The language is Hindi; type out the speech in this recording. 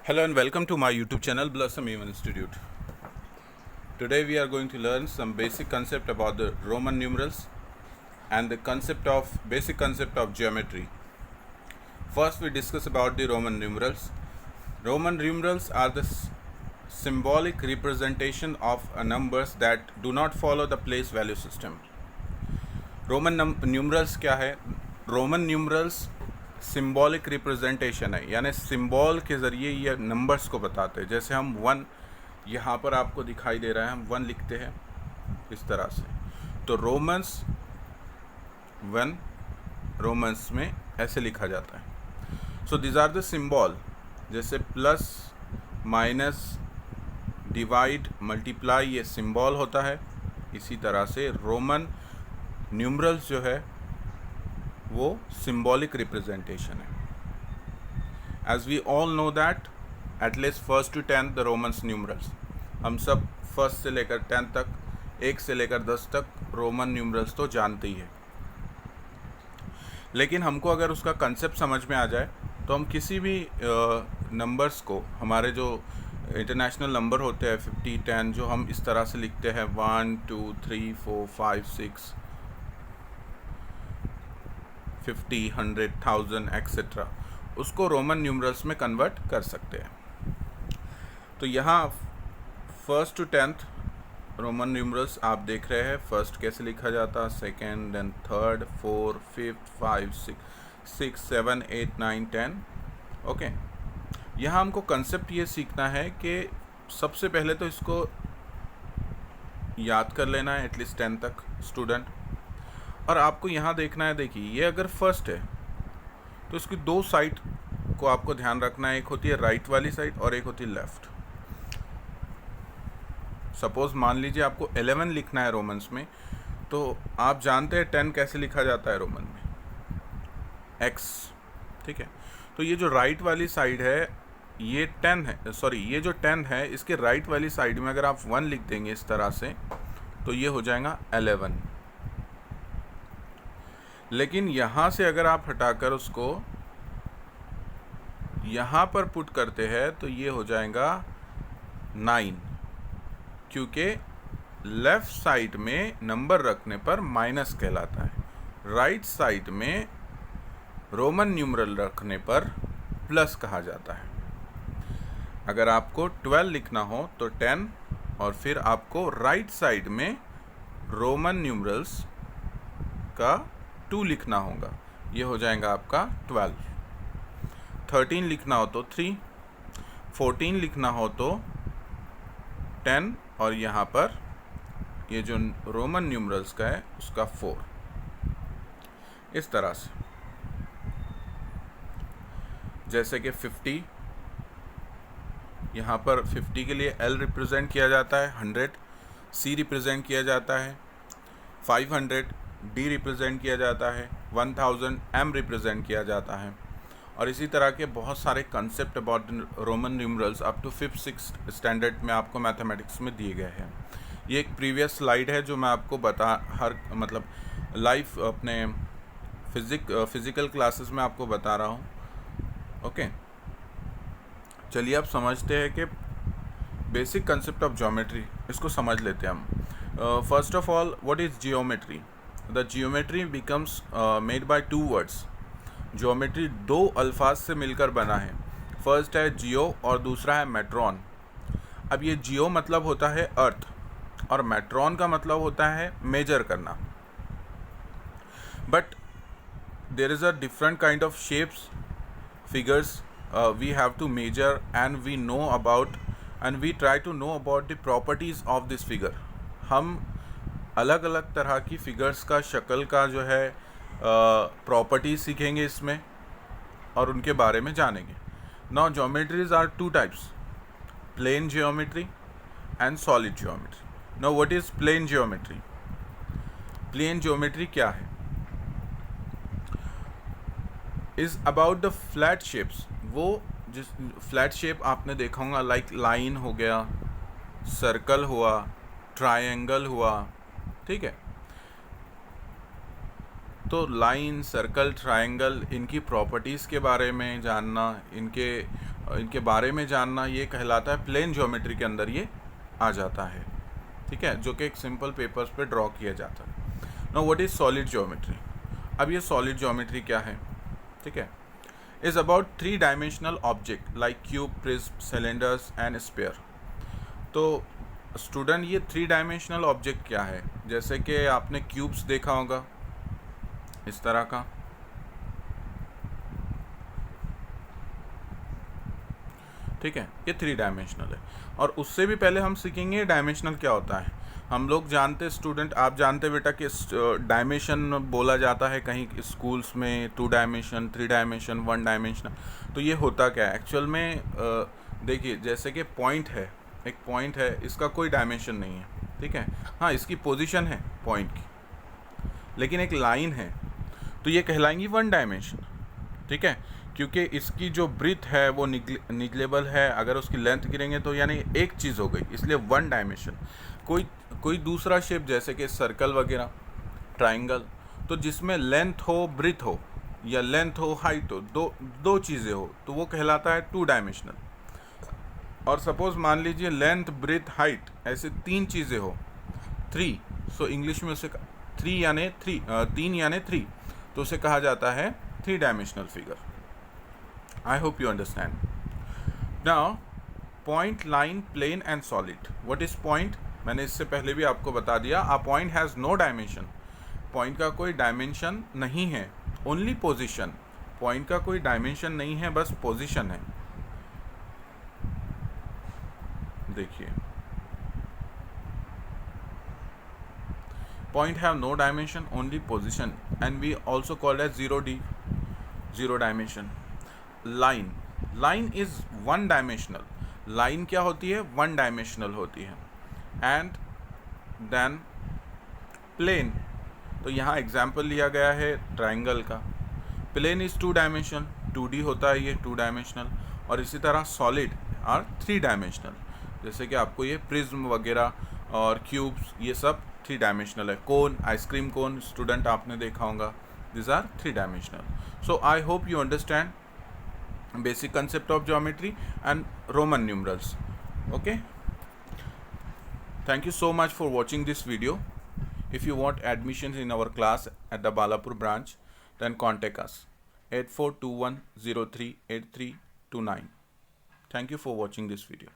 Hello and welcome to my YouTube channel Blossom Human Institute. Today we are going to learn some basic concept about the Roman numerals and the basic concept of geometry. First we discuss about the Roman numerals. Roman numerals are the symbolic representation of numbers that do not follow the place value system. Roman numerals क्या है? Roman numerals सिम्बॉलिक रिप्रेजेंटेशन है, यानी सिम्बॉल के ज़रिए ये नंबर्स को बताते हैं। जैसे हम वन यहाँ पर आपको दिखाई दे रहा है, हम वन लिखते हैं इस तरह से, तो रोमन्स में ऐसे लिखा जाता है। So this are the symbol, जैसे प्लस माइनस डिवाइड मल्टीप्लाई ये सिम्बॉल होता है। इसी तरह से रोमन न्यूमरल्स जो है वो सिम्बॉलिक रिप्रेजेंटेशन है। As we all know that at least first to 10 the Romans numerals, हम सब फर्स्ट से लेकर 10 तक, 1 से लेकर 10 तक रोमन न्यूमरल्स तो जानते ही है। लेकिन हमको अगर उसका कंसेप्ट समझ में आ जाए तो हम किसी भी नंबर्स को, हमारे जो इंटरनेशनल नंबर होते हैं 50, 10, जो हम इस तरह से लिखते हैं 1 2 3 4 5 6 50, 100, 1000 एक्सेट्रा, उसको रोमन न्यूमरल्स में कन्वर्ट कर सकते हैं। तो यहाँ first to 10th Roman numerals आप देख रहे हैं। फर्स्ट कैसे लिखा जाता, सेकेंड, देन थर्ड, 4, 5, 5, 6, 7, 8, 9, 10। ओके, यहाँ हमको कंसेप्ट ये सीखना है कि सबसे पहले तो इसको याद कर लेना है एटलीस्ट 10 तक स्टूडेंट। और आपको यहाँ देखना है, देखिए ये अगर फर्स्ट है तो इसकी दो साइड को आपको ध्यान रखना है। एक होती है राइट वाली साइड और एक होती है लेफ़्ट। सपोज़ मान लीजिए आपको 11 लिखना है रोमन्स में, तो आप जानते हैं 10 कैसे लिखा जाता है रोमन में, x, ठीक है। तो ये जो राइट वाली साइड है ये 10 है, सॉरी ये जो 10 है इसके राइट वाली साइड में अगर आप 1 लिख देंगे इस तरह से तो ये हो जाएगा 11। लेकिन यहाँ से अगर आप हटाकर उसको यहाँ पर पुट करते हैं तो ये हो जाएगा 9, क्योंकि लेफ़्ट साइड में नंबर रखने पर माइनस कहलाता है, राइट साइड में रोमन न्यूमरल रखने पर प्लस कहा जाता है। अगर आपको 12 लिखना हो तो 10 और फिर आपको राइट साइड में रोमन न्यूमरल्स का 2 लिखना होगा, ये हो जाएगा आपका 12। 13 लिखना हो तो 3, 14 लिखना हो तो 10 और यहाँ पर ये जो रोमन न्यूमरल्स का है उसका 4, इस तरह से। जैसे कि 50, यहाँ पर 50 के लिए L रिप्रेजेंट किया जाता है, 100 C रिप्रेजेंट किया जाता है, 500 D रिप्रेजेंट किया जाता है, 1000 M रिप्रेजेंट किया जाता है। और इसी तरह के बहुत सारे concept about Roman numerals up to 5th-6th standard में आपको मैथमेटिक्स में दिए गए हैं। ये एक प्रीवियस स्लाइड है जो मैं आपको मतलब लाइव अपने फिज़िकल क्लासेस में आपको बता रहा हूँ। ओके, चलिए आप समझते हैं कि बेसिक कंसेप्ट ऑफ ज्योमेट्री, इसको समझ लेते हैं हम। First of all, what is geometry? The geometry becomes made by 2 words. Geometry 2 अल्फाज से मिलकर बना है। फर्स्ट है जियो और दूसरा है मेट्रॉन। अब ये जियो मतलब होता है अर्थ और मेट्रॉन का मतलब होता है मेजर करना। But there is a different kind of shapes, figures we have to measure and we know about and we try to know about the properties of this figure. हम अलग अलग तरह की फिगर्स का, शक्ल का जो है प्रॉपर्टीज सीखेंगे इसमें और उनके बारे में जानेंगे। Now geometries are 2 types, plane geometry and solid geometry. Now what is plane geometry? Plane geometry क्या है? Is about the flat shapes. वो जिस फ्लैट शेप आपने देखा होगा, लाइक लाइन हो गया, सर्कल हुआ, ट्रायंगल हुआ, ठीक है। तो लाइन, सर्कल, ट्रायंगल, इनकी प्रॉपर्टीज़ के बारे में जानना, इनके इनके बारे में जानना, ये कहलाता है प्लेन ज्योमेट्री के अंदर ये आ जाता है, ठीक है, जो कि एक सिंपल पेपर्स पे ड्रॉ किया जाता है। Now what is solid geometry. अब ये सॉलिड ज्योमेट्री क्या है, ठीक है, is about 3 dimensional object like cube, prism, cylinders and sphere. तो स्टूडेंट ये 3 डायमेंशनल ऑब्जेक्ट क्या है, जैसे कि आपने क्यूब्स देखा होगा इस तरह का, ठीक है, ये 3 डायमेंशनल है। और उससे भी पहले हम सीखेंगे डायमेंशनल क्या होता है। हम लोग जानते स्टूडेंट, आप जानते बेटा कि डायमेंशन बोला जाता है कहीं स्कूल्स में 2 डायमेंशन, 3 डायमेंशन, 1 डायमेंशन। तो ये होता क्या है एक्चुअल में, देखिए जैसे कि पॉइंट है, एक पॉइंट है, इसका कोई डायमेंशन नहीं है, ठीक है, हाँ इसकी पोजीशन है पॉइंट की, लेकिन एक लाइन है तो ये कहलाएंगी 1 डायमेंशन, ठीक है, क्योंकि इसकी जो ब्रीथ है वो निगलेबल है, अगर उसकी लेंथ गिरेंगे तो यानी एक चीज़ हो गई, इसलिए 1 डायमेंशन। कोई दूसरा शेप जैसे कि सर्कल वगैरह, ट्राइंगल, तो जिसमें लेंथ हो, ब्रीथ हो, या लेंथ हो, हाइट हो, दो चीज़ें हो, तो वो कहलाता है 2 डायमेंशनल। और सपोज मान लीजिए लेंथ, ब्रीथ, हाइट ऐसे 3 चीज़ें हो, 3, सो इंग्लिश में उसे 3 यानी 3, तो उसे कहा जाता है 3 dimensional figure. I hope you understand. Now, point, line, plane and solid. What is point? मैंने इससे पहले भी आपको बता दिया, a point has no dimension. Point का कोई डायमेंशन नहीं है, only position. Point का कोई डायमेंशन नहीं है, बस पोजीशन है। देखिए, point have no dimension, only position, and we also call as 0D, 0 dimension. Line is 1 dimensional. Line क्या होती है, 1 डायमेंशनल होती है। एंड देन प्लेन, तो यहाँ एग्जाम्पल लिया गया है ट्राइंगल का। प्लेन इज 2 डायमेंशनल, 2D होता है ये, 2 डायमेंशनल। और इसी तरह सॉलिड आर 3 डायमेंशनल, जैसे कि आपको ये प्रिज्म वगैरह और क्यूब्स, ये सब 3 डायमेंशनल है। कोन, आइसक्रीम कोन स्टूडेंट आपने देखा होगा, this are 3 dimensional. So I hope you understand basic concept of geometry and Roman numerals. Okay, thank you so much for watching this video. If you want admissions in our class at the Balapur branch, then contact us 8421038329. Thank you for watching this video.